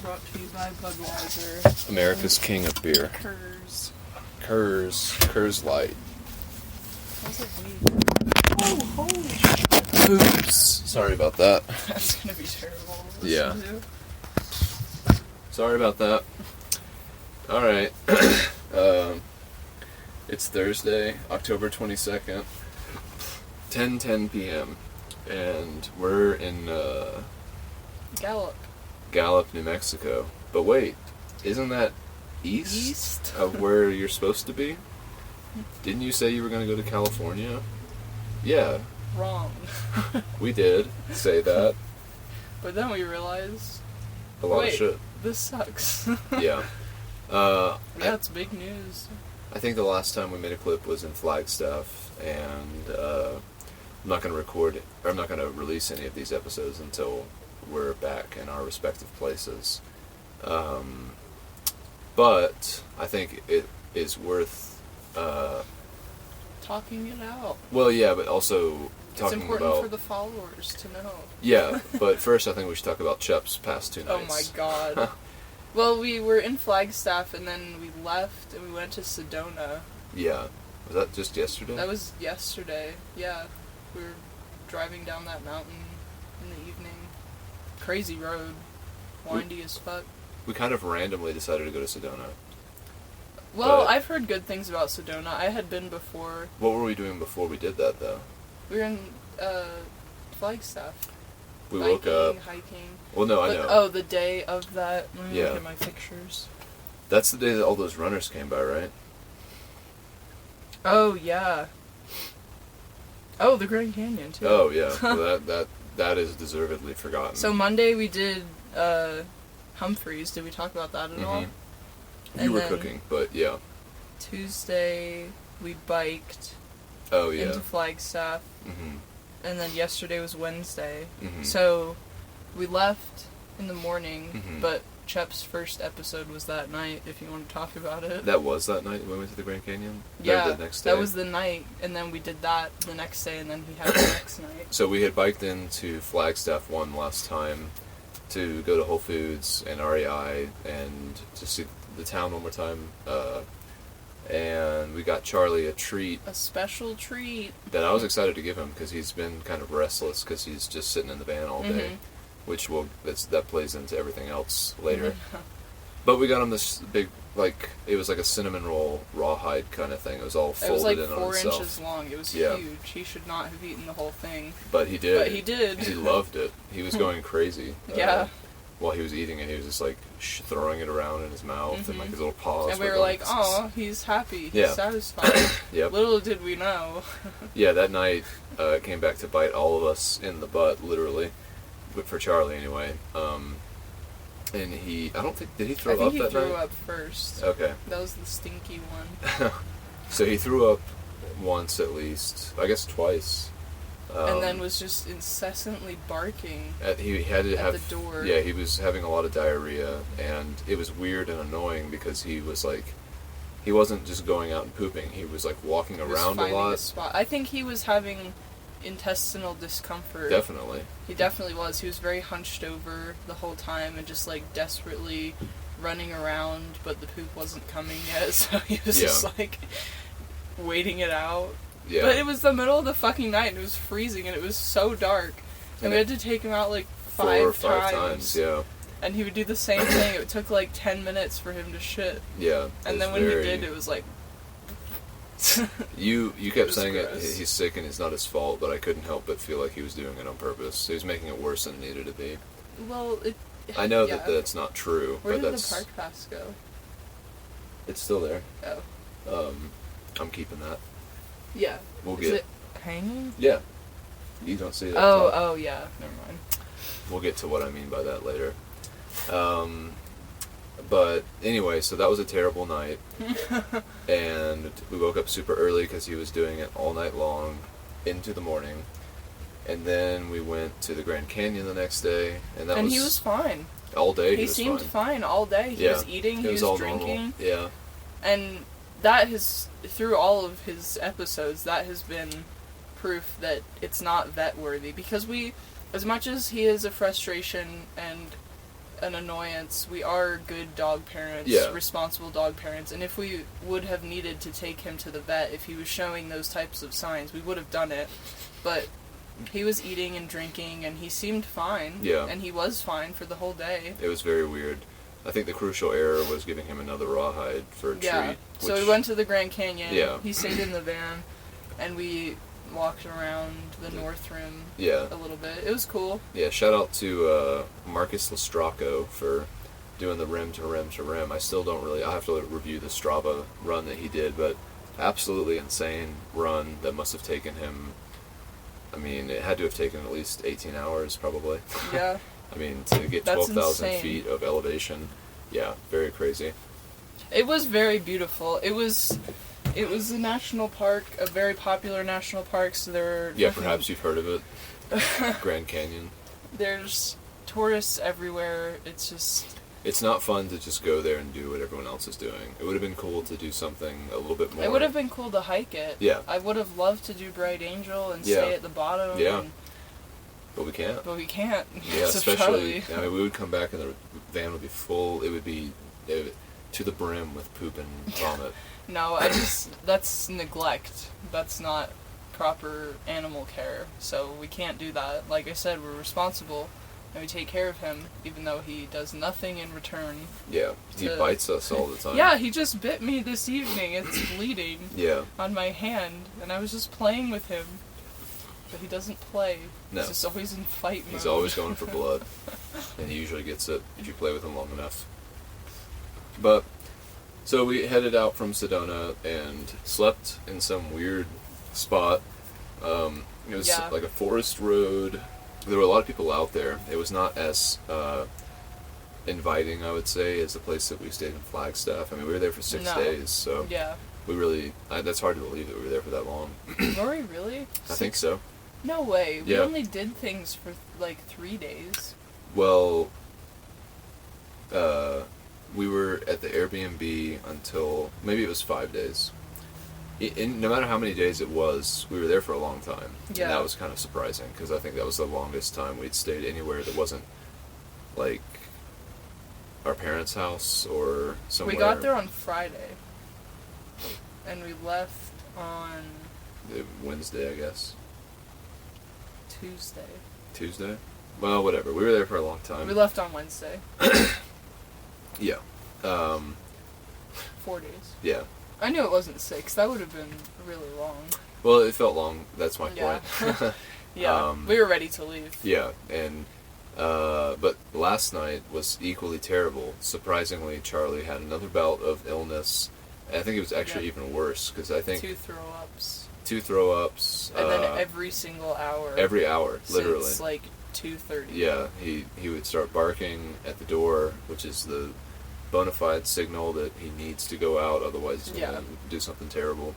Brought to you by Budweiser. America's king of beer. Cur's Light. How's it weed? Oh, holy shit. Oops. Sorry about that. That's gonna be terrible. Yeah. Sorry about that. Alright. It's Thursday, October 22nd, 10:10 p.m. And we're in Gallup, New Mexico. But wait, isn't that east of where you're supposed to be? Didn't you say you were going to go to California? Yeah. Wrong. We did say that. But then we realized... A lot of shit. This sucks. Yeah. That's big news. I think the last time we made a clip was in Flagstaff, and I'm not going to release any of these episodes until we're back in our respective places. But I think it is worth talking it out. Well, yeah, but also talking about... It's important for the followers to know. Yeah, but first I think we should talk about Chep's past 2 nights. Oh my god. Well, we were in Flagstaff, and then we left, and we went to Sedona. Yeah. Was that just yesterday? That was yesterday, yeah. We were driving down that mountain in the evening. Crazy road. Windy as fuck. We kind of randomly decided to go to Sedona. Well, I've heard good things about Sedona. I had been before. What were we doing before we did that, though? We were in Flagstaff. We woke up. Hiking. Well, no, I know. Oh, the day of that. Let me look at my pictures. That's the day that all those runners came by, right? Oh, yeah. Oh, the Grand Canyon, too. Oh, yeah. Well, that is deservedly forgotten. So Monday we did Humphreys. Did we talk about that at all? You were cooking, but yeah. Tuesday we biked. Oh, yeah. Into Flagstaff. Mm-hmm. And then yesterday was Wednesday. Mm-hmm. So we left in the morning, but Chep's first episode was that night, if you want to talk about it. That was that night we went to the Grand Canyon? Yeah, the next day? That was the night, and then we did that the next day, and then he had the next night. So we had biked into Flagstaff one last time to go to Whole Foods and REI and to see the town one more time. And we got Charlie a treat. A special treat. That I was excited to give him because he's been kind of restless because he's just sitting in the van all day. Which that plays into everything else later. But we got him this big, it was like a cinnamon roll rawhide kind of thing. It was all folded in on itself. It was 4 inches long. It was huge. He should not have eaten the whole thing. But he did. But he did. He loved it. He was going crazy. Yeah. While he was eating it, he was just throwing it around in his mouth and his little paws. And we were like, "Oh, he's happy. He's satisfied." Yep. Little did we know. Yeah, that night it came back to bite all of us in the butt, literally. But for Charlie, anyway. And I don't think, did he throw up that night? I think he threw up first. Okay. That was the stinky one. So he threw up once at least, I guess twice. And then was just incessantly barking he had to have the door. Yeah, he was having a lot of diarrhea, and it was weird and annoying because he was he wasn't just going out and pooping. He was walking around a lot. Spot. I think he was having intestinal discomfort. Definitely. He definitely was. He was very hunched over the whole time and just desperately running around, but the poop wasn't coming yet, so he was just waiting it out. Yeah. But it was the middle of the fucking night and it was freezing and it was so dark. And we had to take him out 4 or 5 times. Yeah. And he would do the same thing. It took 10 minutes for him to shit. Yeah. And then when he did, it was You kept saying he's sick and it's not his fault, but I couldn't help but feel like he was doing it on purpose. He was making it worse than it needed to be. Well, I know that that's not true. Where but did the park pass go? It's still there. Oh. I'm keeping that. Yeah. Is it hanging? Yeah. You don't see that. Oh, yeah. Never mind. We'll get to what I mean by that later. But anyway, so that was a terrible night. And we woke up super early because he was doing it all night long into the morning. And then we went to the Grand Canyon the next day. And he was fine. All day he was seemed fine all day. He was eating, he was drinking. Normal. Yeah. And that has, through all of his episodes, that has been proof that it's not vet worthy. Because we as much as he is a frustration and an annoyance, we are good dog parents, responsible dog parents, and if we would have needed to take him to the vet if he was showing those types of signs, we would have done it. But he was eating and drinking, and he seemed fine. Yeah. And he was fine for the whole day. It was very weird. I think the crucial error was giving him another rawhide for a treat. So we went to the Grand Canyon. Yeah. He stayed in the van, and we walked around the North Rim a little bit. It was cool. Yeah, shout out to Marcus Lestraco for doing the rim to rim to rim. I still don't really... I'll have to review the Strava run that he did, but absolutely insane run that must have taken him... I mean, it had to have taken at least 18 hours, probably. Yeah. I mean, to get 12,000 feet of elevation, yeah, very crazy. It was very beautiful. It was a national park, a very popular national park, so there were... Yeah, perhaps you've heard of it. Grand Canyon. There's tourists everywhere. It's just... It's not fun to just go there and do what everyone else is doing. It would have been cool to do something a little bit more... It would have been cool to hike it. Yeah. I would have loved to do Bright Angel and stay at the bottom. Yeah. But we can't. But we can't. Yeah, especially... I mean, we would come back and the van would be full. It would be to the brim with poop and vomit. No, that's neglect. That's not proper animal care. So we can't do that. Like I said, we're responsible. And we take care of him, even though he does nothing in return. Yeah, he bites us all the time. Yeah, he just bit me this evening. It's bleeding on my hand, and I was just playing with him. But he doesn't play. No. He's just always in fight mode. He's always going for blood. And he usually gets it if you play with him long enough. But, so we headed out from Sedona and slept in some weird spot. It was like a forest road. There were a lot of people out there. It was not as inviting, I would say, as the place that we stayed in Flagstaff. I mean, we were there for 6 days, so we really... that's hard to believe that we were there for that long. Were we really? I think so. No way. We only did things for like 3 days. Well, we were at the Airbnb until... maybe it was 5 days. No matter how many days it was, we were there for a long time. Yeah. And that was kind of surprising, because I think that was the longest time we'd stayed anywhere that wasn't, like, our parents' house or somewhere. We got there on Friday, and we left on... Wednesday, I guess. Tuesday? Well, whatever. We were there for a long time. We left on Wednesday. Yeah. 4 days. Yeah. I knew it wasn't 6. That would have been really long. Well, it felt long. That's my point. Yeah. We were ready to leave. Yeah, and but last night was equally terrible. Surprisingly, Charlie had another bout of illness. I think it was actually even worse, because I think... 2 throw-ups. And then every single hour. Every hour, literally. Since, like, 2:30. Yeah, he would start barking at the door, which is the bona fide signal that he needs to go out, otherwise he's going to do something terrible.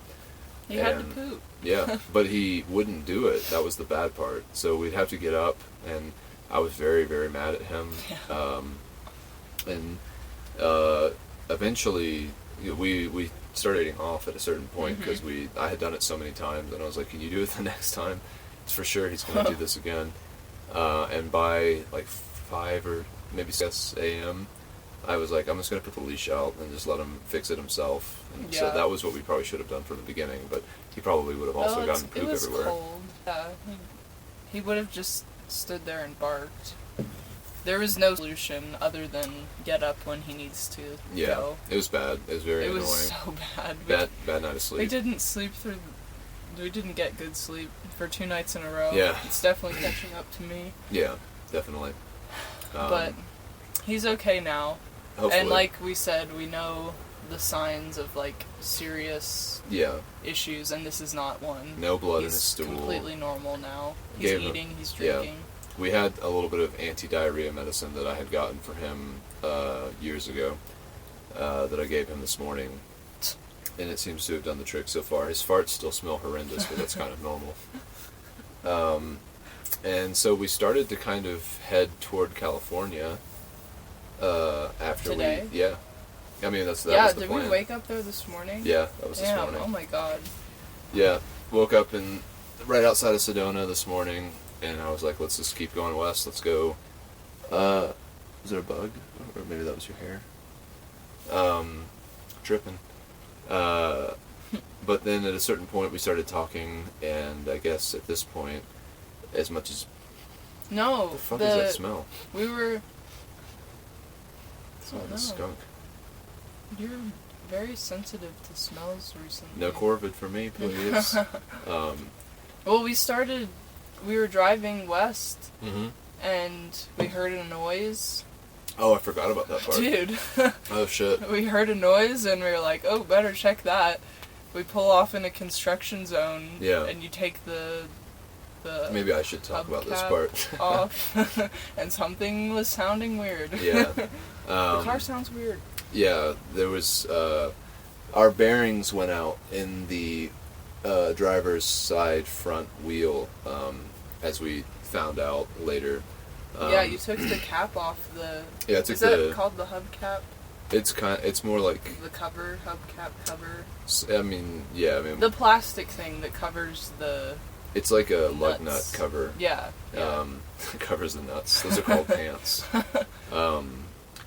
He had to poop. Yeah, but he wouldn't do it. That was the bad part. So we'd have to get up, and I was very, very mad at him. Yeah. Eventually, we started eating off at a certain point, because I had done it so many times, and I was like, can you do it the next time? It's for sure he's going to do this again. And by like 5 or maybe 6 a.m., I was like, I'm just going to put the leash out and just let him fix it himself. And so that was what we probably should have done from the beginning, but he probably would have also gotten poop everywhere. It was cold. Yeah, he would have just stood there and barked. There was no solution other than get up when he needs to go. It was bad. It was very annoying. It was so bad. Bad night of sleep. We didn't get good sleep for 2 nights in a row. Yeah. It's definitely catching up to me. Yeah, definitely. But he's okay now. Hopefully. And like we said, we know the signs of like serious issues, and this is not one. No blood in his stool. He's completely normal now. He's eating, he's drinking. Yeah. We had a little bit of anti-diarrhea medicine that I had gotten for him years ago that I gave him this morning, and it seems to have done the trick so far. His farts still smell horrendous, but that's kind of normal. And so we started to kind of head toward California after today? I mean, that was the plan. Did we wake up there this morning? Yeah, that was this morning. Oh my god. Yeah, woke up right outside of Sedona this morning, and I was like, let's just keep going west. Let's go. Was there a bug? Or maybe that was your hair. Tripping. But then at a certain point we started talking, and I guess at this point, as much as... No. The fuck is that smell? We were... It's like a skunk. You're very sensitive to smells recently. No Corvid for me, please. Well, we were driving west, mm-hmm. and we heard a noise. Oh, I forgot about that part. Dude. Oh, shit. We heard a noise, and we were like, oh, better check that. We pull off in a construction zone, and you take the maybe I should talk about this part. off, and something was sounding weird. Yeah. The car sounds weird. Yeah, there was... our bearings went out in the driver's side front wheel, as we found out later. Yeah, you took the cap off the... Yeah, I took Is that called the hubcap? It's more like... The cover, hubcap cover? The plastic thing that covers the... It's like a lug nut cover. Yeah. Covers the nuts. Those are called pants.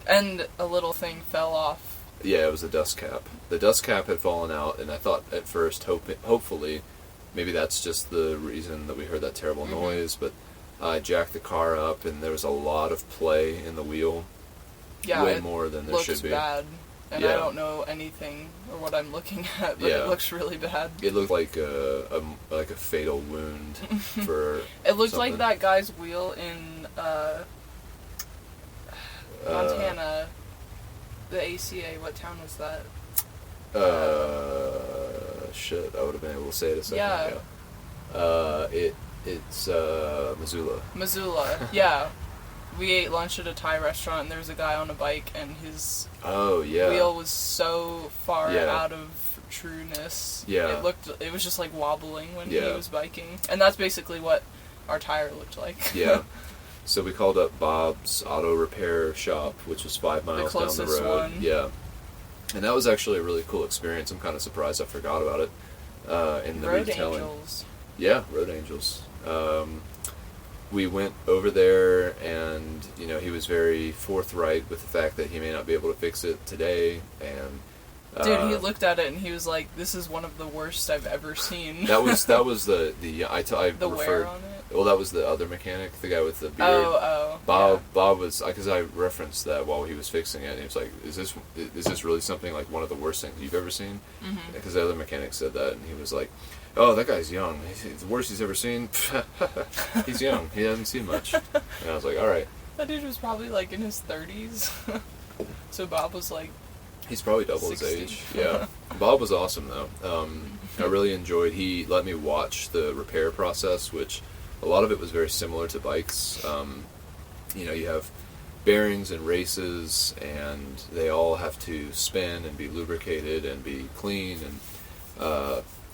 And a little thing fell off. Yeah, it was a dust cap. The dust cap had fallen out, and I thought at first, hopefully, maybe that's just the reason that we heard that terrible noise, but I jacked the car up, and there was a lot of play in the wheel. Yeah, way more than there should be. It looks bad, and I don't know anything or what I'm looking at, but it looks really bad. It looked like a fatal wound for It looked something. like that guy's wheel in Montana, the ACA. What town was that? Shit, I would have been able to say it a second ago. It's Missoula. Missoula, yeah. We ate lunch at a Thai restaurant, and there was a guy on a bike, and his wheel was so far out of trueness. Yeah. It was just like wobbling when he was biking. And that's basically what our tire looked like. Yeah. So we called up Bob's Auto Repair Shop, which was 5 miles down the road. One. Yeah. And that was actually a really cool experience. I'm kind of surprised I forgot about it in the Road retelling. Angels. Yeah, Road Angels. We went over there, and he was very forthright with the fact that he may not be able to fix it today. And dude, he looked at it and he was like, "This is one of the worst I've ever seen." that was the the wear on it. Well, that was the other mechanic, the guy with the beard. Bob was, because I referenced that while he was fixing it, and he was like, "Is this really something like one of the worst things you've ever seen?" Because the other mechanic said that, and he was like, "Oh, that guy's young. He's the worst he's ever seen. He's young. He hasn't seen much." And I was like, "All right." That dude was probably like in his 30s. So Bob was like... He's probably double 60. his age. Yeah. Bob was awesome, though. I really enjoyed... He let me watch the repair process, which a lot of it was very similar to bikes. You have bearings and races, and they all have to spin and be lubricated and be clean, and...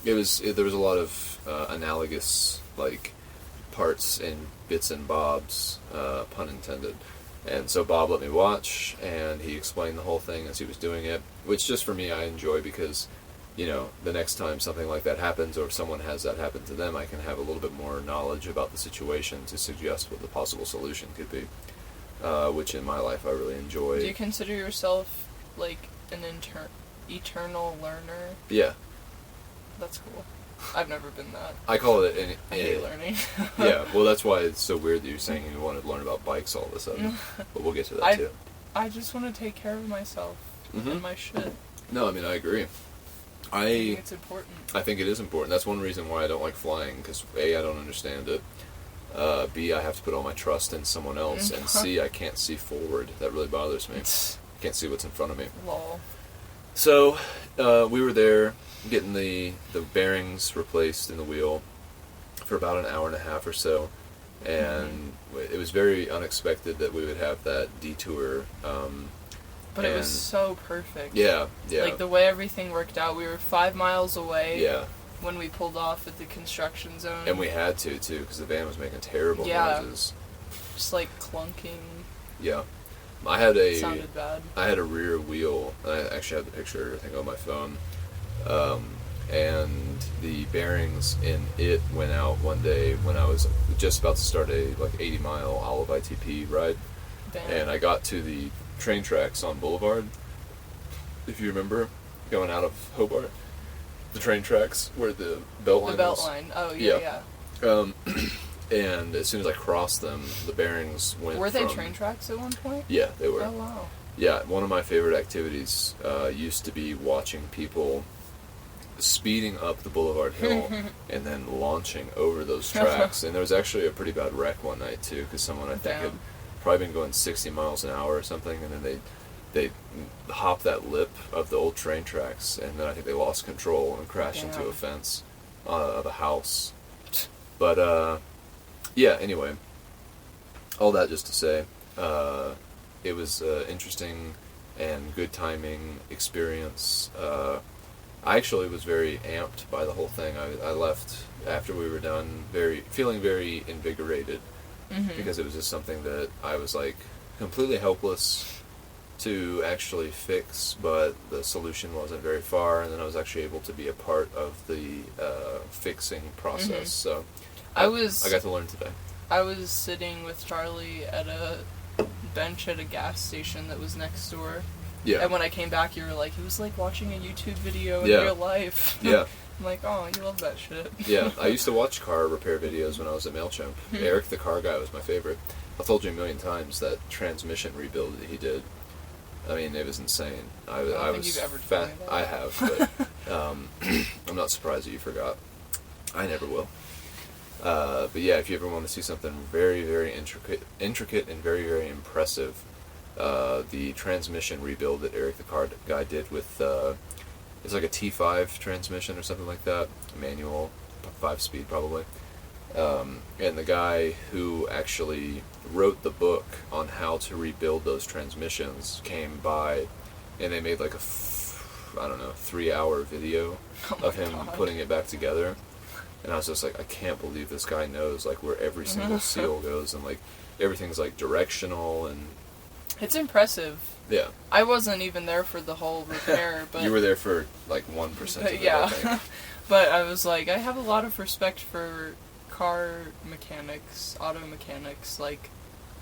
there was a lot of analogous parts and bits and bobs, pun intended. And so Bob let me watch, and he explained the whole thing as he was doing it, which just for me I enjoy because, the next time something like that happens, or if someone has that happen to them, I can have a little bit more knowledge about the situation to suggest what the possible solution could be, which in my life I really enjoy. Do you consider yourself like an eternal learner? Yeah. That's cool. I've never been that. I call it I hate learning. Yeah, well, that's why it's so weird that you're saying you want to learn about bikes all of a sudden. But we'll get to that too. I just want to take care of myself and my shit. No, I mean, I agree. I think it's important. I think it is important. That's one reason why I don't like flying, because A, I don't understand it. B, I have to put all my trust in someone else. And C, I can't see forward. That really bothers me. I can't see what's in front of me. Lol. So, we were there getting the bearings replaced in the wheel for about an hour and a half or so, and it was very unexpected that we would have that detour. But it was so perfect. Yeah. Like the way everything worked out, we were 5 miles away. Yeah. When we pulled off at the construction zone. And we had to too, because the van was making terrible noises. Just like clunking. Yeah. It sounded bad. I had a rear wheel. I actually have the picture, I think, on my phone. and the bearings in it went out one day when I was just about to start a 80-mile Olive ITP ride. Damn. And I got to the train tracks on Boulevard, if you remember, going out of Hobart. The train tracks where the belt line The belt line. Oh, yeah. And as soon as I crossed them, the bearings went Were they train tracks at one point? Yeah, they were. Oh, wow. Yeah, one of my favorite activities used to be watching people speeding up the Boulevard Hill and then launching over those tracks. And there was actually a pretty bad wreck one night, too, because someone, I think, had probably been going 60 miles an hour or something, and then they hopped that lip of the old train tracks, and then I think they lost control and crashed into a fence of a house. But, yeah, anyway, all that just to say, it was interesting and good timing experience. I actually was very amped by the whole thing. I left after we were done feeling very invigorated, because it was just something that I was like completely helpless to actually fix, but the solution wasn't very far, and then I was actually able to be a part of the fixing process. So I got to learn today. I was sitting with Charlie at a bench at a gas station that was next door. Yeah. And when I came back, you were like, it was like watching a YouTube video in real life. Yeah. I'm like, oh, you love that shit. Yeah, I used to watch car repair videos when I was at MailChimp. Eric the car guy was my favorite. I've told you a million times that transmission rebuild that he did. I mean, it was insane. I don't was think you've ever told me that. I have, but I'm not surprised that you forgot. I never will. But yeah, if you ever want to see something very, very intricate and very, very impressive, the transmission rebuild that Eric the car guy did with it's like a T5 transmission or something like that, manual, 5-speed probably. And the guy who actually wrote the book on how to rebuild those transmissions came by, and they made like a 3-hour video of him putting it back together. And I was just like, I can't believe this guy knows like where every single seal goes, and like everything's like directional, and it's impressive. Yeah. I wasn't even there for the whole repair, but you were there for like 1% of it, yeah. I think. But I was like, I have a lot of respect for car mechanics, auto mechanics. Like,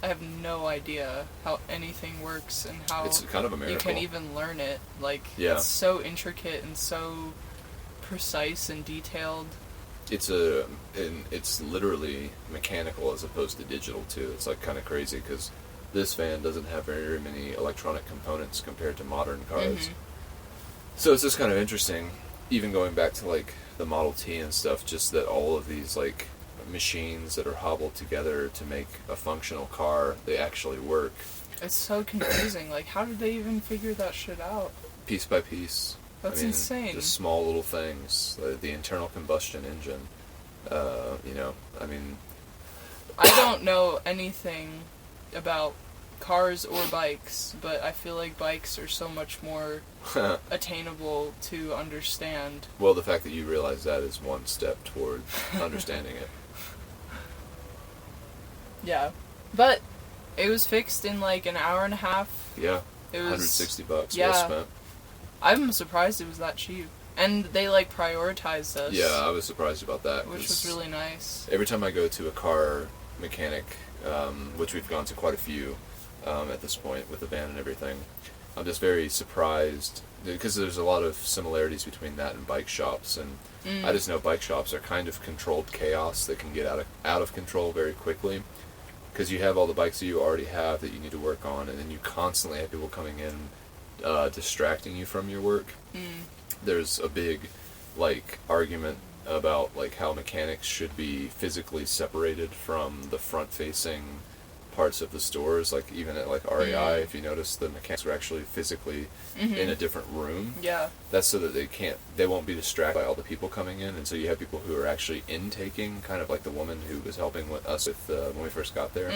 I have no idea how anything works and how it's kind of a miracle. You can even learn it. Like, it's so intricate and so precise and detailed. It's literally mechanical as opposed to digital too. It's like kind of crazy because this van doesn't have very many electronic components compared to modern cars. So it's just kind of interesting, even going back to like the Model T and stuff, just that all of these like machines that are hobbled together to make a functional car, they actually work. It's so confusing. Like, how did they even figure that shit out? Piece by piece. That's insane. Just small little things. The internal combustion engine. I mean... I don't know anything about cars or bikes, but I feel like bikes are so much more attainable to understand. Well, the fact that you realize that is one step toward understanding it. Yeah. But it was fixed in like an hour and a half. Yeah. It was $160 well spent. I'm surprised it was that cheap. And they like prioritized us. Yeah, I was surprised about that. Which was really nice. Every time I go to a car mechanic, which we've gone to quite a few at this point with the van and everything, I'm just very surprised because there's a lot of similarities between that and bike shops, and I just know bike shops are kind of controlled chaos that can get out of control very quickly because you have all the bikes that you already have that you need to work on, and then you constantly have people coming in distracting you from your work. There's a big argument about how mechanics should be physically separated from the front-facing parts of the stores. Like even at REI, if you notice, the mechanics are actually physically in a different room. Yeah. That's so that they won't be distracted by all the people coming in, and so you have people who are actually intaking, kind of like the woman who was helping us with when we first got there.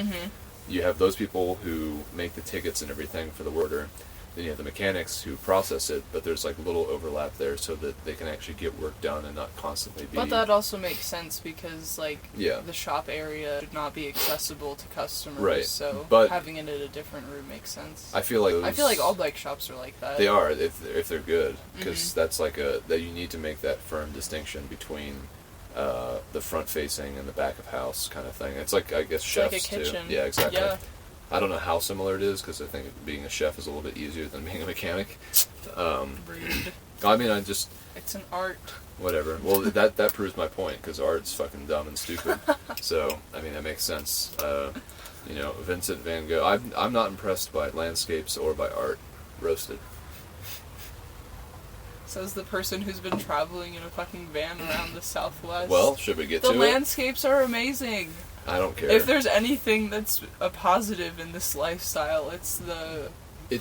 You have those people who make the tickets and everything for the order, the mechanics who process it, but there's like little overlap there so that they can actually get work done and not constantly be... But that also makes sense because, like, the shop area should not be accessible to customers, right. So but having it in a different room makes sense. I feel like all bike shops are like that. They are, if they're good, because that's like that you need to make that firm distinction between the front-facing and the back-of-house kind of thing. It's like, I guess, chefs, like a kitchen. Too. Yeah, exactly. Yeah. I don't know how similar it is, because I think being a chef is a little bit easier than being a mechanic. Rude. I mean, It's an art. Whatever. Well, that proves my point, because art's fucking dumb and stupid. So, I mean, that makes sense. Vincent van Gogh. I'm not impressed by landscapes or by art. Roasted. Says the person who's been traveling in a fucking van around the Southwest. Well, should we get to it? The landscapes are amazing. I don't care. If there's anything that's a positive in this lifestyle, it's the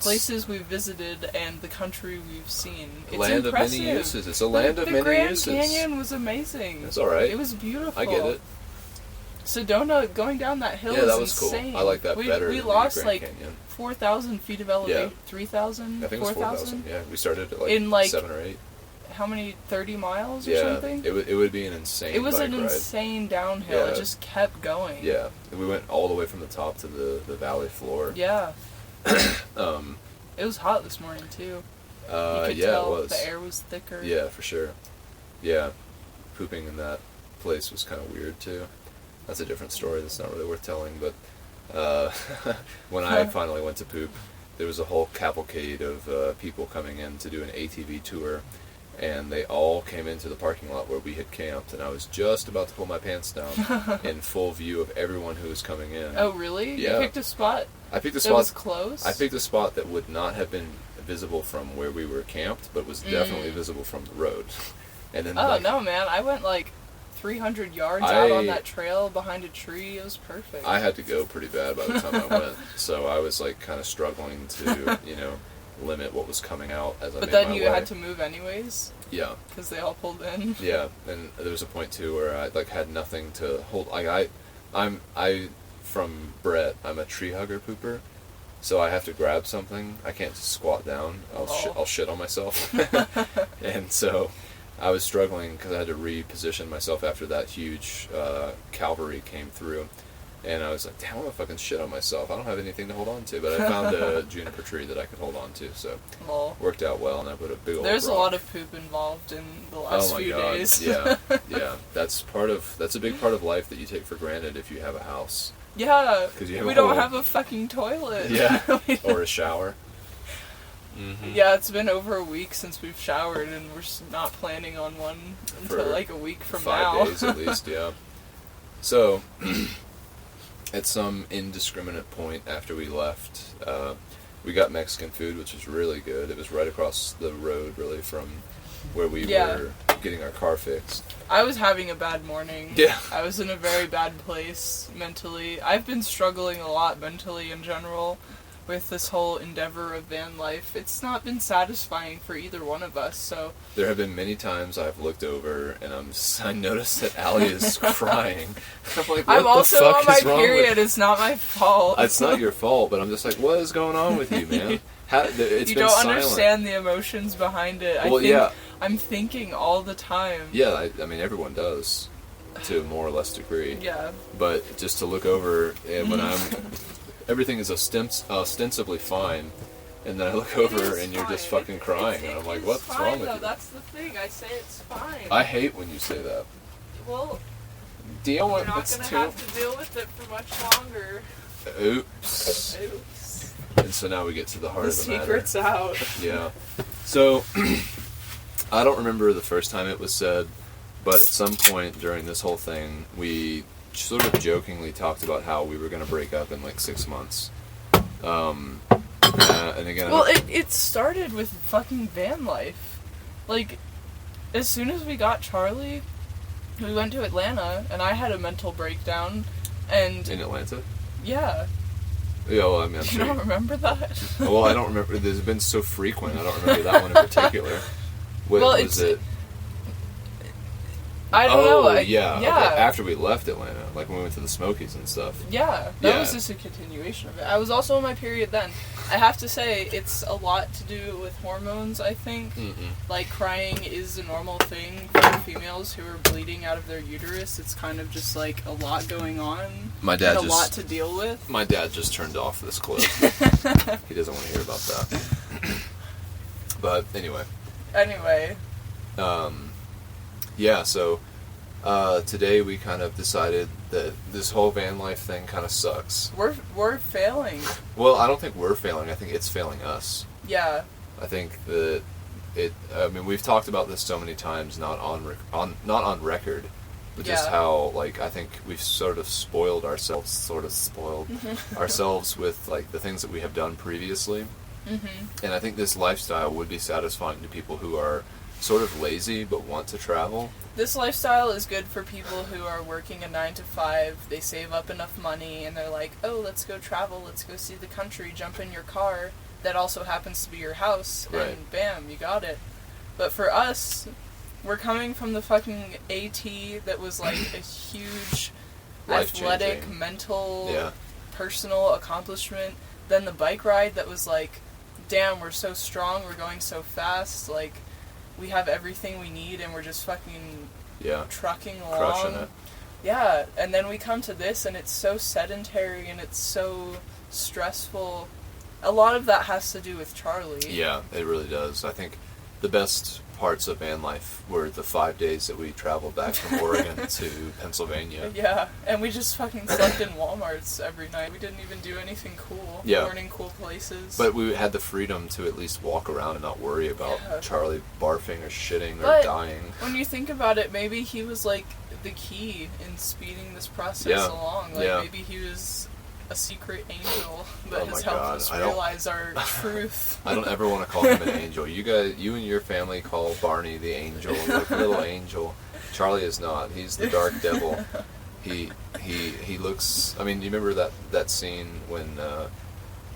places we've visited and the country we've seen. It's land impressive. Of many uses. It's a land of many uses. The Grand Canyon was amazing. It's alright. It was beautiful. I get it. Sedona, going down that hill is insane. Cool. I like that better we than lost the Grand Canyon. 4,000 feet of elevation. 3,000? I think it was 4,000. Yeah, we started at in 7 or 8. How many, 30 miles or something? It would be an insane It was bike an ride. insane downhill. It just kept going. Yeah. We went all the way from the top to the valley floor. Yeah. It was hot this morning, too. You could tell it was. The air was thicker. Yeah, for sure. Yeah. Pooping in that place was kind of weird, too. That's a different story that's not really worth telling, but when I finally went to poop, there was a whole cavalcade of people coming in to do an ATV tour, and they all came into the parking lot where we had camped, and I was just about to pull my pants down in full view of everyone who was coming in. Oh, really? Yeah. You picked a spot? I picked a spot that was close? I picked a spot that would not have been visible from where we were camped, but was definitely visible from the road. And then, no, man. I went 300 yards out on that trail behind a tree. It was perfect. I had to go pretty bad by the time I went, so I was kind of struggling to, limit what was coming out as I made my way. But then you had to move anyways? Yeah. Because they all pulled in? Yeah, and there was a point, too, where I, had nothing to hold. From Brett, I'm a tree hugger pooper, so I have to grab something. I can't just squat down. I'll shit on myself. And so I was struggling because I had to reposition myself after that huge cavalry came through. And I was like, damn, I'm going to fucking shit on myself. I don't have anything to hold on to. But I found a juniper tree that I could hold on to, so worked out well. And I put a big old There's rock. a lot of poop involved in the last few days. Yeah, yeah. That's a big part of life that you take for granted if you have a house. Yeah, we don't have a fucking toilet. Yeah, or a shower. Mm-hmm. Yeah, it's been over a week since we've showered, and we're not planning on one until a week from now. 5 days at least, yeah. So... At some indiscriminate point after we left, we got Mexican food, which was really good. It was right across the road, really, from where we were getting our car fixed. I was having a bad morning. Yeah. I was in a very bad place mentally. I've been struggling a lot mentally in general with this whole endeavor of van life. It's not been satisfying for either one of us, so... There have been many times I've looked over and I noticed that Allie is crying. I'm like, what I'm the also fuck on my is wrong period. It's not my fault. It's not your fault, but I'm just like, what is going on with you, man? You don't understand the emotions behind it. I'm thinking all the time. Yeah, I mean, everyone does, to a more or less degree. Yeah. But just to look over, when everything is ostensibly fine, and then I look over and you're just fucking crying, and I'm like, what's wrong with you? That's the thing, I say it's fine. I hate when you say that. Well, you're not going to have to deal with it for much longer. Oops. And so now we get to the heart of the matter. The secret's out. Yeah. So, I don't remember the first time it was said, but at some point during this whole thing, we sort of jokingly talked about how we were going to break up in 6 months. And again... Well, it started with fucking van life. As soon as we got Charlie, we went to Atlanta, and I had a mental breakdown, and... In Atlanta? Yeah. Yeah, well, I mean, I'm sure. You don't remember that? Well, I don't remember. There's been so frequent. I don't remember that one in particular. What was it? I don't know. Yeah. Yeah. Okay. After we left Atlanta, like when we went to the Smokies and stuff. Yeah, that was just a continuation of it. I was also in my period then. I have to say, it's a lot to do with hormones, I think. Like, crying is a normal thing for females who are bleeding out of their uterus. It's kind of just, like, a lot going on. My dad and a lot to deal with. My dad just turned off this clip. He doesn't want to hear about that. But, anyway. Yeah, so today we kind of decided that this whole van life thing kind of sucks. We're failing. Well, I don't think we're failing. I think it's failing us. Yeah. I think that I mean, we've talked about this so many times, not on record, but just how, like, I think we've sort of spoiled ourselves with, like, the things that we have done previously. And I think this lifestyle would be satisfying to people who are sort of lazy but want to travel. This lifestyle is good for people who are working a 9 to 5. They save up enough money and they're like, oh, let's go travel, let's go see the country, jump in your car that also happens to be your house, and bam, you got it. But for us, we're coming from the fucking AT that was like a huge athletic, mental, personal accomplishment. Then the bike ride that was like, damn, we're so strong, we're going so fast, like, we have everything we need and we're just fucking trucking along. Crushing it. Yeah, and then we come to this and it's so sedentary and it's so stressful. A lot of that has to do with Charlie. Yeah, it really does. I think the best parts of van life were the 5 days that we traveled back from Oregon to Pennsylvania. Yeah, and we just fucking slept in Walmarts every night. We didn't even do anything cool. Yeah. Learning cool places. But we had the freedom to at least walk around and not worry about Charlie barfing or shitting or dying. When you think about it, maybe he was like the key in speeding this process along. Like maybe he was a secret angel that has helped us realize our truth. I don't ever want to call him an angel. You and your family call Barney the angel, like little angel. Charlie is not. He's the dark devil. He looks. I mean, do you remember that scene when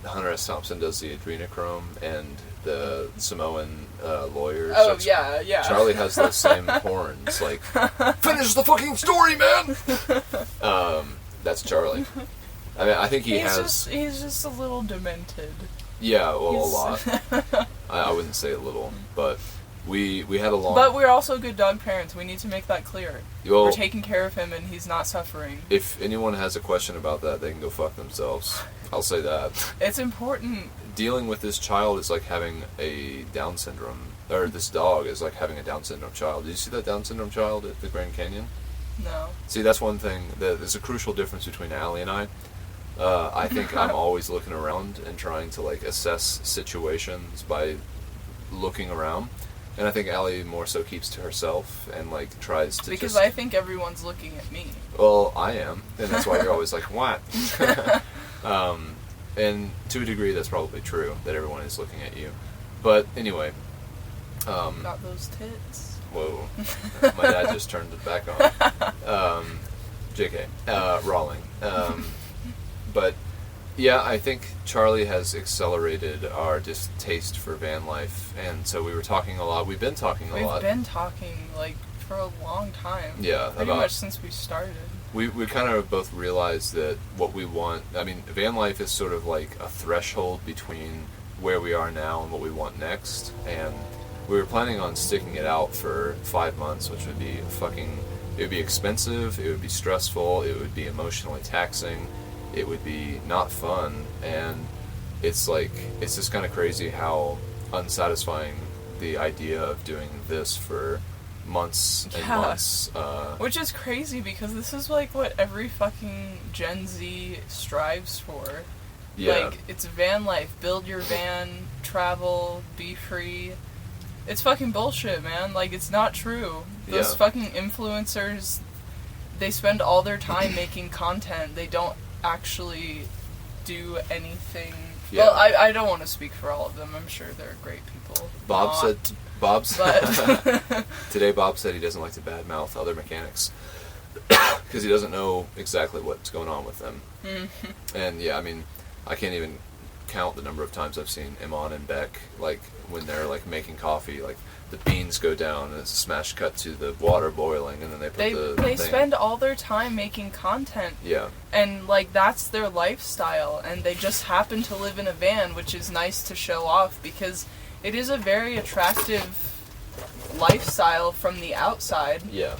Hunter S. Thompson does the adrenochrome and the Samoan lawyer? Oh, yeah. Charlie has those same horns. Like, finish the fucking story, man. That's Charlie. I mean, I think he's just a little demented. Yeah, well, a lot. I wouldn't say a little, but we had a long... But we're also good dog parents. We need to make that clear. Well, we're taking care of him, and he's not suffering. If anyone has a question about that, they can go fuck themselves. I'll say that. It's important. Dealing with this child is like having a Down syndrome... Or this dog is like having a Down syndrome child. Did you see that Down syndrome child at the Grand Canyon? No. See, that's one thing. There's a crucial difference between Allie and I. I think I'm always looking around and trying to, like, assess situations by looking around. And I think Allie more so keeps to herself and, like, tries to Because I think everyone's looking at me. Well, I am. And that's why you're always like, what? And to a degree, that's probably true, that everyone is looking at you. But anyway. Got those tits. Whoa. My dad just turned it back on. JK. Rawling. But, yeah, I think Charlie has accelerated our distaste for van life, and so we were talking a lot. We've been talking a lot. We've been talking, like, for a long time. Yeah. Pretty much since we started. We kind of both realized that what we want... I mean, van life is sort of like a threshold between where we are now and what we want next, and we were planning on sticking it out for 5 months, which would be it would be expensive, it would be stressful, it would be emotionally taxing, it would be not fun, and it's just kind of crazy how unsatisfying the idea of doing this for months and months. Which is crazy because this is like what every fucking Gen Z strives for. Yeah. Like, it's van life. Build your van, travel, be free. It's fucking bullshit, man. Like, it's not true. Those fucking influencers, they spend all their time making content. They don't actually do anything. Yeah. Well, I don't want to speak for all of them. I'm sure they're great people. Today Bob said he doesn't like to badmouth other mechanics because he doesn't know exactly what's going on with them. Mm-hmm. And yeah, I mean, I can't even count the number of times I've seen Iman and Beck, like, when they're, like, making coffee, like, the beans go down, and it's a smash cut to the water boiling, and then they put They spend all their time making content. Yeah. And, like, that's their lifestyle, and they just happen to live in a van, which is nice to show off, because it is a very attractive lifestyle from the outside. Yeah.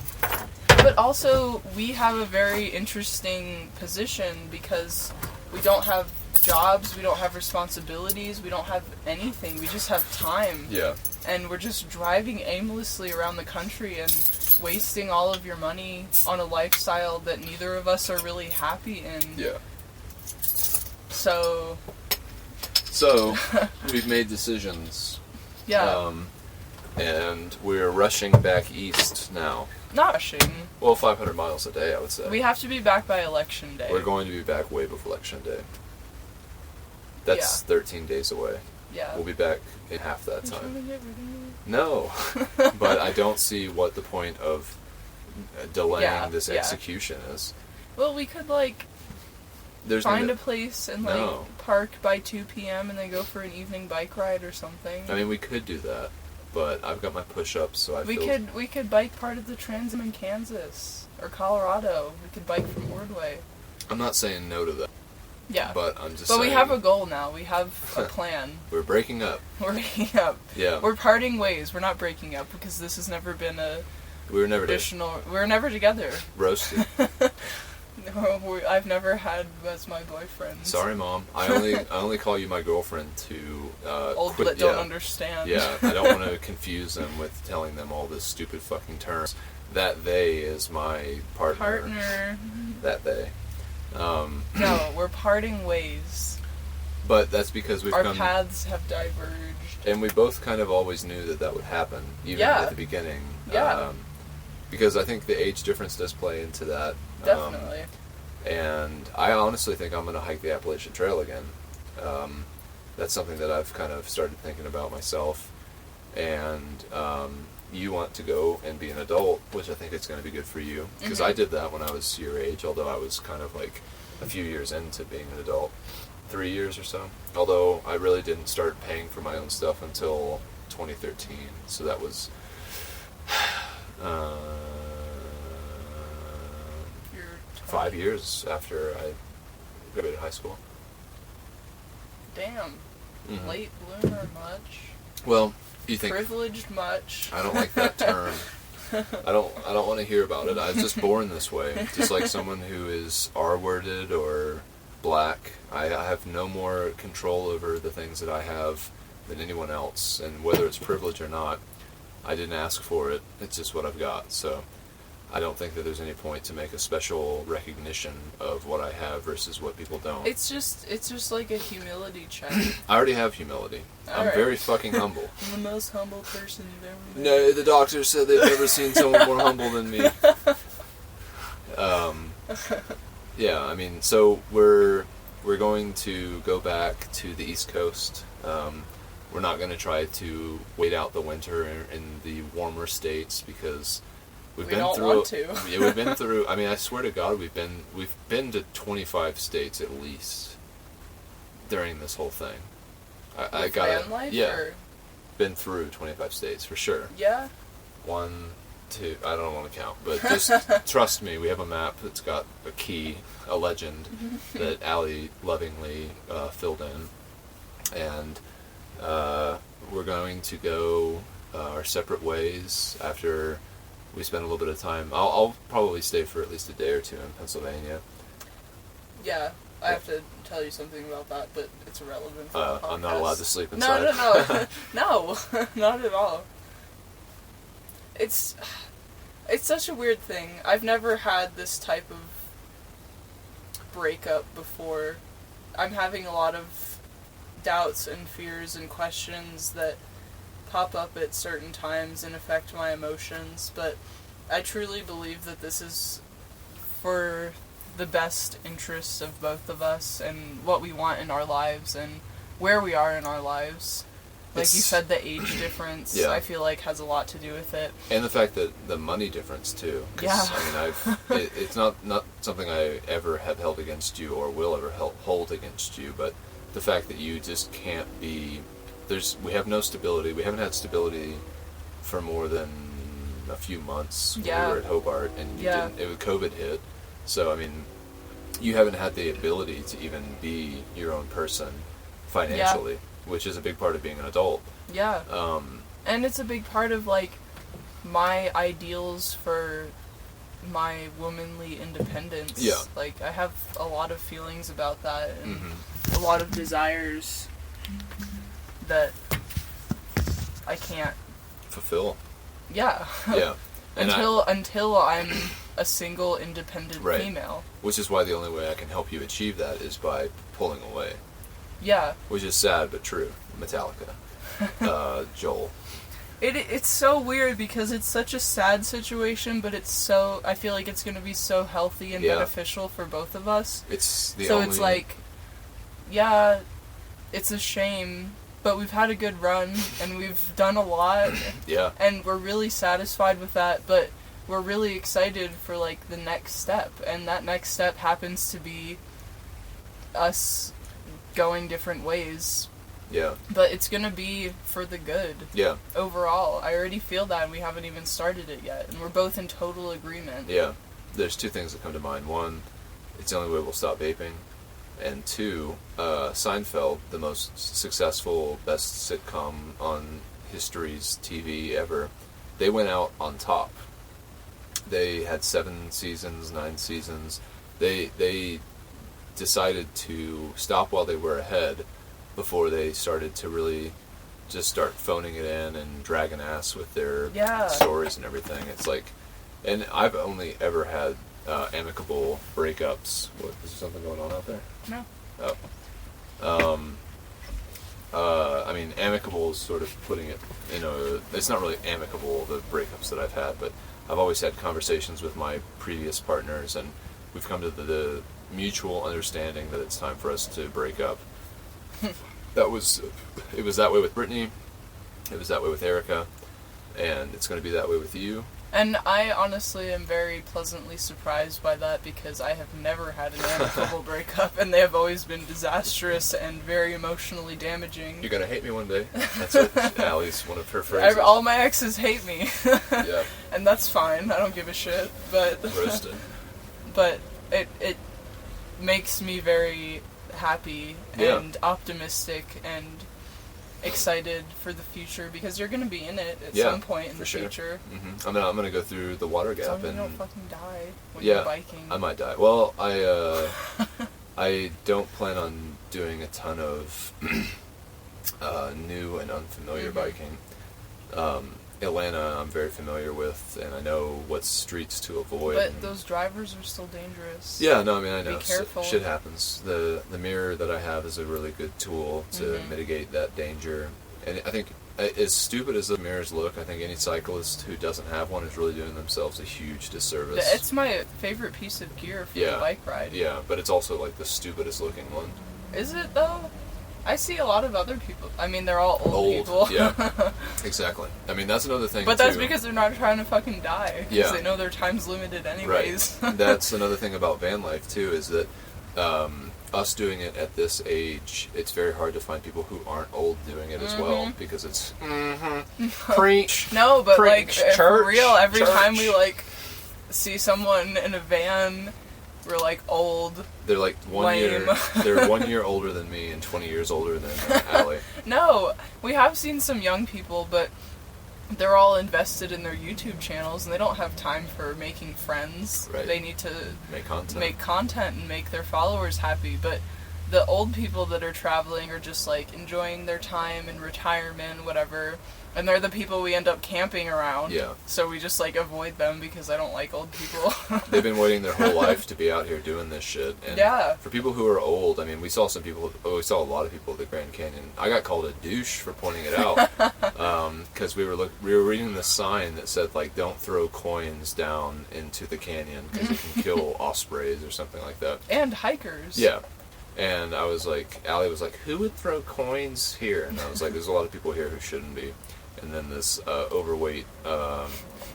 But also, we have a very interesting position because we don't have jobs, we don't have responsibilities, we don't have anything. We just have time. Yeah. And we're just driving aimlessly around the country and wasting all of your money on a lifestyle that neither of us are really happy in. Yeah. So, we've made decisions. Yeah. And we're rushing back east now. Not rushing. Well, 500 miles a day, I would say. We have to be back by election day. We're going to be back way before election day. That's 13 days away. Yeah. We'll be back in half that time. No. But I don't see what the point of delaying this execution is. Well, we could, like, find a place and, like, park by 2 p.m. and then go for an evening bike ride or something. I mean, we could do that, but I've got my push-ups, so We could bike part of the Trans-Am in Kansas or Colorado. We could bike from Ordway. I'm not saying no to that. Yeah. But I'm just saying... But we have a goal now. We have a plan. We're breaking up. We're breaking up. Yeah. We're parting ways. We're not breaking up because this has never been a we were never traditional... We were never together. Roasted. No, I've never had as my boyfriend. Sorry, Mom. I only call you my girlfriend to... Old that don't understand. Yeah, I don't want to confuse them with telling them all this stupid fucking terms. That they is my partner. That they. No, we're parting ways. But that's because our paths have diverged. And we both kind of always knew that would happen, even at the beginning. Yeah. Because I think the age difference does play into that. Definitely. And I honestly think I'm going to hike the Appalachian Trail again. That's something that I've kind of started thinking about myself. And you want to go and be an adult, which I think it's going to be good for you. Because I did that when I was your age, although I was kind of like a few years into being an adult. 3 years or so. Although I really didn't start paying for my own stuff until 2013. So that was... 5 years after I graduated high school. Damn. Late bloomer much. Well, you think... Privileged much. I don't like that term. I don't want to hear about it. I was just born this way. Just like someone who is R-worded or black. I have no more control over the things that I have than anyone else. And whether it's privilege or not, I didn't ask for it. It's just what I've got. So I don't think that there's any point to make a special recognition of what I have versus what people don't. It's just like a humility check. I already have humility. I'm very fucking humble. I'm the most humble person you've ever met. No, the doctor said they've never seen someone more humble than me. Yeah, I mean, so we're going to go back to the East Coast. We're not going to try to wait out the winter in the warmer states because we've been through. I mean, I swear to God, we've been to 25 states at least during this whole thing. I got Vanlyfe, or? Been through 25 states for sure. Yeah. 1, 2. I don't want to count, but just trust me. We have a map that's got a key, a legend that Allie lovingly filled in, and we're going to go our separate ways after we spend a little bit of time. I'll probably stay for at least a day or two in Pennsylvania. Yeah, I have to tell you something about that, but it's irrelevant for the podcast. I'm not allowed to sleep inside. No. No, not at all. It's such a weird thing. I've never had this type of breakup before. I'm having a lot of doubts and fears and questions that pop up at certain times and affect my emotions, but I truly believe that this is for the best interests of both of us and what we want in our lives and where we are in our lives. Like you said, the age difference, I feel like, has a lot to do with it. And the fact that the money difference, too. Yeah. I mean, it's not something I ever have held against you or will ever hold against you, but the fact that you just can't be... We have no stability. We haven't had stability for more than a few months when we were at Hobart, and COVID hit. So, I mean, you haven't had the ability to even be your own person financially, which is a big part of being an adult. Yeah. And it's a big part of, like, my ideals for my womanly independence. Yeah. Like, I have a lot of feelings about that, and a lot of desires that I can't fulfill. Yeah. Yeah. Until I'm a single, independent female. Which is why the only way I can help you achieve that is by pulling away. Yeah. Which is sad but true. Metallica. Joel. It's so weird because it's such a sad situation, but I feel like it's going to be so healthy and beneficial for both of us. It's like, yeah, it's a shame, but we've had a good run, and we've done a lot. Yeah. And we're really satisfied with that, but we're really excited for, like, the next step, and that next step happens to be us going different ways. Yeah. But it's gonna be for the good. Yeah. Overall. I already feel that, and we haven't even started it yet, and we're both in total agreement. Yeah. There's two things that come to mind. One, it's the only way we'll stop vaping. And two, Seinfeld, the most successful, best sitcom on history's TV ever, they went out on top. They had 7 seasons, 9 seasons. They decided to stop while they were ahead before they started to really just start phoning it in and dragging ass with their stories and everything. It's like, and I've only ever had amicable breakups. What, is there something going on out there? No. Oh. I mean, amicable is sort of putting it in a... It's not really amicable, the breakups that I've had, but I've always had conversations with my previous partners, and we've come to the mutual understanding that it's time for us to break up. It was that way with Brittany, it was that way with Erica, and it's going to be that way with you. And I honestly am very pleasantly surprised by that, because I have never had an amicable breakup, and they have always been disastrous and very emotionally damaging. You're going to hate me one day. That's what Allie's one of her phrases. All my exes hate me. Yeah. And that's fine. I don't give a shit. But roasted. But it makes me very happy and optimistic and excited for the future, because you're going to be in it at some point in the future. Mm-hmm. I'm gonna go through the water gap, and you don't fucking die when you're biking. I might die. Well, I don't plan on doing a ton of new and unfamiliar biking. Atlanta I'm very familiar with, and I know what streets to avoid. But those drivers are still dangerous. Yeah, no, I mean, I know. Be careful. Shit happens. The mirror that I have is a really good tool to mitigate that danger. And I think, as stupid as the mirrors look, I think any cyclist who doesn't have one is really doing themselves a huge disservice. It's my favorite piece of gear for the bike ride. Yeah, but it's also like the stupidest looking one. Is it, though? I see a lot of other people. I mean, they're all old people. Yeah, exactly. I mean, that's another thing, but that's because they're not trying to fucking die. Because they know their time's limited anyways. Right. That's another thing about Vanlyfe, too, is that us doing it at this age, it's very hard to find people who aren't old doing it as well, because it's... Preach! No, but, preach, like, church, for real, every church. time we, like, see someone in a van... We're like old. They're like 1 year. They're 1 year older than me and 20 years older than Allie. No, we have seen some young people, but they're all invested in their YouTube channels, and they don't have time for making friends. Right. They need to make content and make their followers happy. But the old people that are traveling are just like enjoying their time in retirement, whatever. And they're the people we end up camping around. Yeah. So we just, like, avoid them because I don't like old people. They've been waiting their whole life to be out here doing this shit. And for people who are old, I mean, we saw a lot of people at the Grand Canyon. I got called a douche for pointing it out. Because we were reading the sign that said, like, don't throw coins down into the canyon because it can kill ospreys or something like that. And hikers. Yeah. And I was like, Allie was like, who would throw coins here? And I was like, there's a lot of people here who shouldn't be. And then this overweight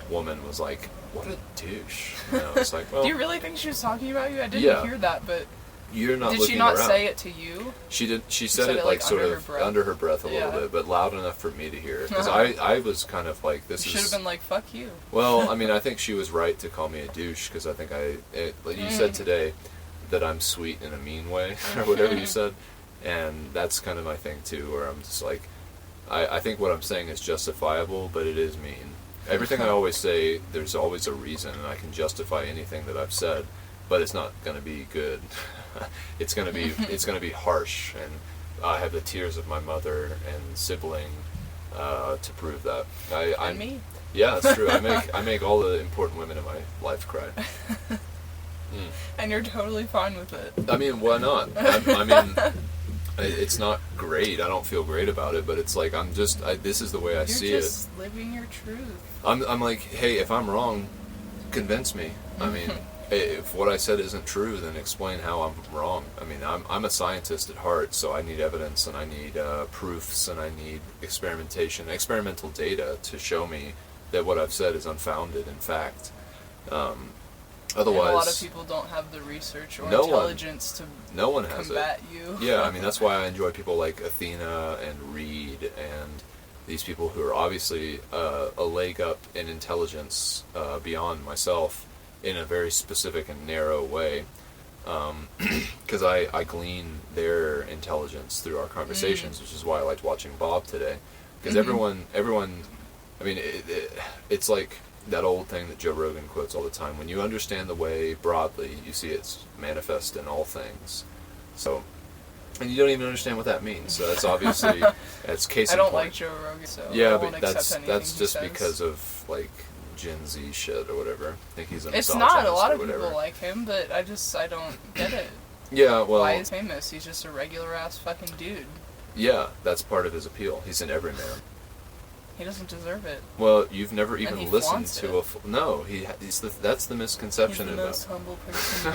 woman was like, what a douche. And I was like, well... Do you really think she was talking about you? I didn't hear that, but... you're not Did looking she not around. say it to you? She did. She said it like sort of under her breath a little bit, but loud enough for me to hear. Because I was kind of like, this should have been like, fuck you. Well, I mean, I think she was right to call me a douche, because I think like you said today that I'm sweet in a mean way, or whatever you said. And that's kind of my thing too, where I'm just like, I think what I'm saying is justifiable, but it is mean. Everything I always say, there's always a reason, and I can justify anything that I've said, but it's not going to be good. It's going to be harsh, and I have the tears of my mother and sibling to prove that. And me. Yeah, that's true. I make all the important women in my life cry. And you're totally fine with it. I mean, why not? I mean, it's not great. I don't feel great about it, but it's like this is the way I see it. You're just living your truth. I'm like, hey, if I'm wrong, convince me. I mean, if what I said isn't true, then explain how I'm wrong. I mean, I'm a scientist at heart, so I need evidence, and I need proofs, and I need experimental data to show me that what I've said is unfounded in fact. Otherwise, and a lot of people don't have the research or intelligence to combat you. Yeah, I mean, that's why I enjoy people like Athena and Reed and these people who are obviously a leg up in intelligence beyond myself in a very specific and narrow way. Because I glean their intelligence through our conversations, which is why I liked watching Bob today. Because everyone, I mean, it's like that old thing that Joe Rogan quotes all the time. When you understand the way broadly, you see it's manifest in all things. So, and you don't even understand what that means. So that's obviously, that's case in point. I don't like Joe Rogan, so yeah, I won't but that's just he because of like Gen Z shit or whatever. I think he's a misogynist. It's not. A lot of people like him, but I don't get it. Yeah, well, why is he famous? He's just a regular ass fucking dude. Yeah, that's part of his appeal. He's an everyman. He doesn't deserve it. Well, you've never even listened to it. No, that's the misconception about. He's the most humble person.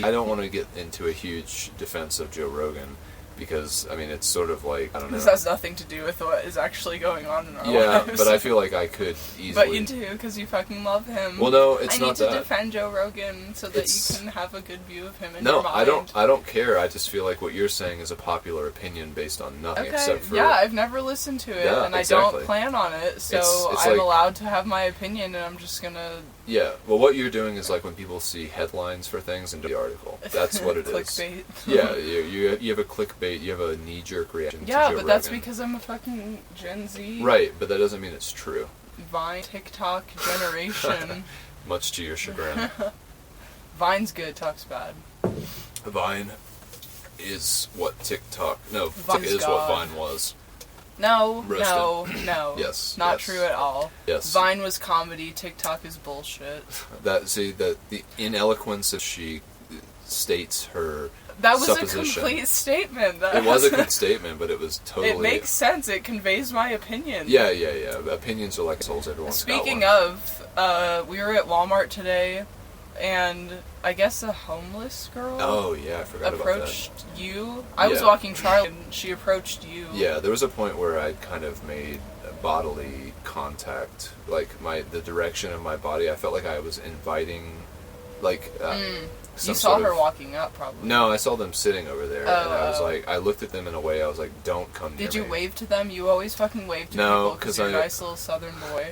I don't want to get into a huge defense of Joe Rogan, because I mean it's sort of like, I don't know. This has nothing to do with what is actually going on in our lives. Yeah, but I feel like I could easily. But you do, because you fucking love him. Well, no, it's not that. I need to defend Joe Rogan so that you can have a good view of him in your mind. No, I don't care. I just feel like what you're saying is a popular opinion based on nothing except for. Yeah, I've never listened to it, and exactly. I don't plan on it, so it's I'm allowed to have my opinion, and I'm just gonna. Yeah, well, what you're doing is like when people see headlines for things and do the article. That's what it is. Clickbait. Yeah, you have a clickbait. You have a knee-jerk reaction to Joe Rogan. Rogan. That's because I'm a fucking Gen Z. Right, but that doesn't mean it's true. Vine, TikTok generation. Much to your chagrin. Vine's good, TikTok's bad. Vine is what TikTok... No, Vine's is God. what Vine was. No. Yes. Not true at all. Yes. Vine was comedy, TikTok is bullshit. The ineloquence, if she states her that was supposition. A complete statement. It was a good statement, but it was totally... It makes sense. It conveys my opinion. Yeah. Opinions are like souls. Everyone's Speaking got one. of, we were at Walmart today, and I guess a homeless girl I forgot approached you. I was walking Charlie, and she approached you. Yeah, there was a point where I kind of made bodily contact, like the direction of my body. I felt like I was inviting, like... You saw her walking up, probably. No, I saw them sitting over there, and I was like, I looked at them in a way, I was like, don't come near me. Did you wave to them? You always fucking wave to people because you're a nice little southern boy.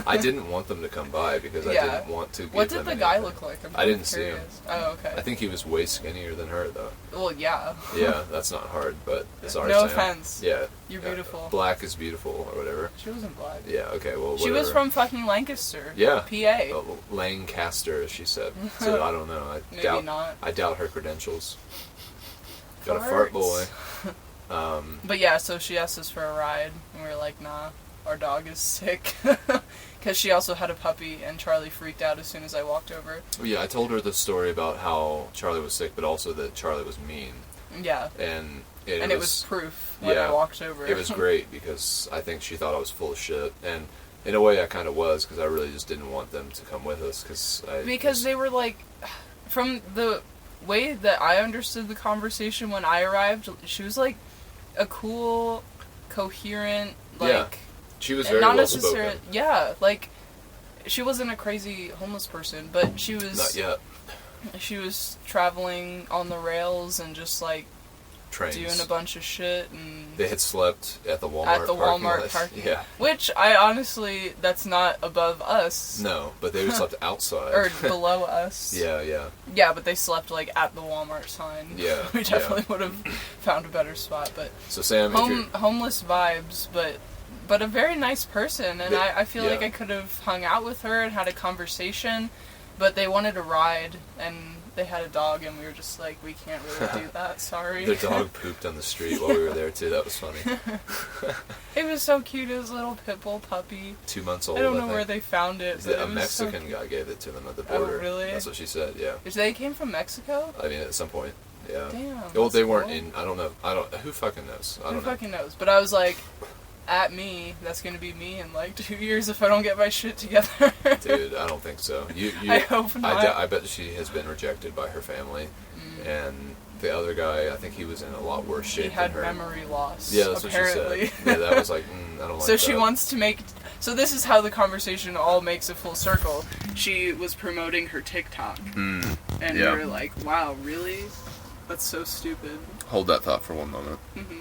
I didn't want them to come by because I didn't want to give them What did the guy look like? I didn't see him. Oh, okay. I think he was way skinnier than her, though. Well, yeah. Yeah, that's not hard, but sorry. No offense. Yeah. You're beautiful. Black is beautiful, or whatever. She wasn't black. Yeah, okay, well, whatever. She was from fucking Lancaster. Yeah. PA. Lancaster, as she said. So, I don't know. Maybe not. I doubt her credentials. Got a fart boy. But yeah, so she asked us for a ride, and we were like, nah, our dog is sick. Because she also had a puppy, and Charlie freaked out as soon as I walked over. Yeah, I told her the story about how Charlie was sick, but also that Charlie was mean. Yeah. And it was proof when I walked over. It was great, because I think she thought I was full of shit. And in a way, I kind of was, because I really just didn't want them to come with us. Because they were like... From the way that I understood the conversation when I arrived, she was like a cool, coherent, like... Yeah. She was very well spoken. Yeah, like, she wasn't a crazy homeless person, but she was... Not yet. She was traveling on the rails and just, like, Trains. doing a bunch of shit, and they had slept at the Walmart parking lot. Yeah. Which, I honestly, that's not above us. No, but they slept outside. Or below us. Yeah. Yeah, but they slept, like, at the Walmart sign. Yeah. We definitely would have found a better spot, but... So, Sam, homeless vibes, but a very nice person, and I feel like I could have hung out with her and had a conversation, but they wanted a ride, and they had a dog, and we were just like, we can't really do that, sorry. Their dog pooped on the street while we were there, too. That was funny. It was so cute. It was a little pit bull puppy. 2 months old, I don't know where they found it. A Mexican guy gave it to them at the border. Oh, really? That's what she said, yeah. They came from Mexico? I mean, at some point, yeah. Damn. Well, they weren't in, I don't know. Who fucking knows? I don't know. Who fucking knows? But I was like... At me, that's gonna be me in like 2 years if I don't get my shit together. Dude, I don't think so. I hope not. I bet she has been rejected by her family, and the other guy, I think he was in a lot worse shape. He had memory loss. Yeah, that's apparently. What she said. Yeah, that was like, I don't like that. So she wants to make. So this is how the conversation all makes a full circle. She was promoting her TikTok, and we were like, "Wow, really? That's so stupid." Hold that thought for one moment. Mm-hmm.